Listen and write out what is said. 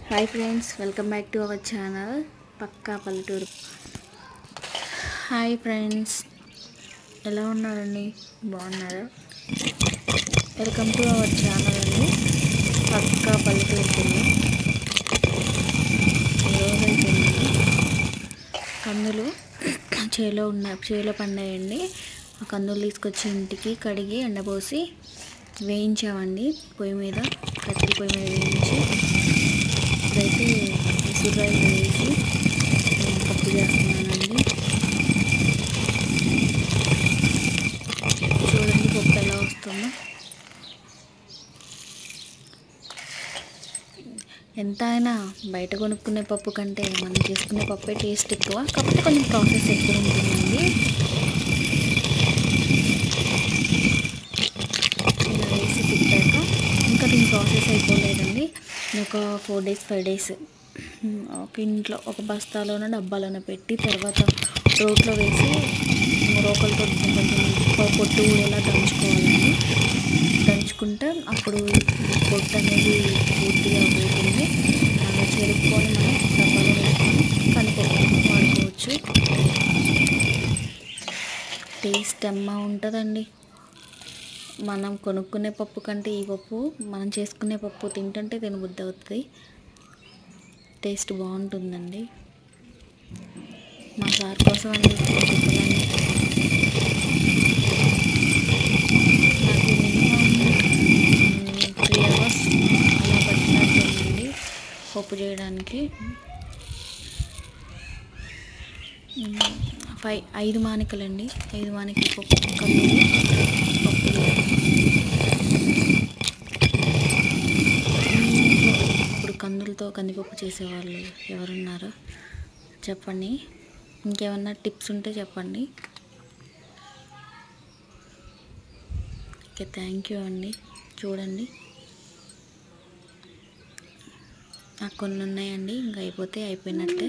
Hi friends, welcome back to our channel Pakka Palleturu. Hi friends, ఎలా ఉన్నారండి? బాగున్నారా? వెల్కమ్ టు అవర్ ఛానల్ అండి పక్కా పల్లెటూరు పిల్ల. ఈరోజైతే కందులు చేలో పండాయండి. ఆ కందులు తీసుకొచ్చి ఇంటికి కడిగి ఎండపోసి వేయించామండి. పొయ్యి మీద కట్టెల పొయ్యి మీద వేయించి ఇప్పుడైతే ఉసిరికాయలు వేసి పప్పు చేస్తున్నానండి. చూడండి పప్పు ఎలా వస్తుందో. ఎంత అయినా బయట కొనుక్కునే పప్పు కంటే మనం చేసుకునే పప్పే టేస్ట్ ఎక్కువ, కాకపోతే కొంచెం ప్రాసెస్ ఎక్కువ ఉంటుందండి. ఇలా వేసి తిప్పాక ఇంకా దీని ప్రాసెస్ అయిపోలేదండి. ఒక 4 days 5 days ఒక ఇంట్లో ఒక బస్తాలోనో డబ్బాలోనో పెట్టి తర్వాత రోట్లో వేసి రోకలతో కొంచెం పొట్టు ఊడేలా దంచుకోవాలండి. దంచుకుంటే అప్పుడు పొట్టు అనేది పూర్తిగా పోతుంది. అలా చెరుపుకొని మనం డబ్బాలో వేసుకొని కందిపప్పు వాడుకోవచ్చు. టేస్ట్ అమ్మ ఉంటుందండి. మనం కొనుక్కునే పప్పు కంటే ఈ పప్పు మనం చేసుకునే పప్పు తింటుంటే తినబుద్ధి అవుతుంది. టేస్ట్ బాగుంటుందండి. మా సార్ కోసం అండి తిప్పలని. నాకు మినిమం 3 hours అలా పట్టినట్టుందండి పప్పు చేయడానికి. 5 మానికలండి, 5 మానికల పప్పు కందులు పప్పు. ఇప్పుడు కందులతో కందిపప్పు చేసేవాళ్ళు ఎవరున్నారో చెప్పండి. ఇంకేమన్నా టిప్స్ ఉంటే చెప్పండి. ఓకే, థ్యాంక్ యూ అండి. చూడండి, నాకు కొన్ని ఉన్నాయండి, ఇంకా అయిపోయినట్టే.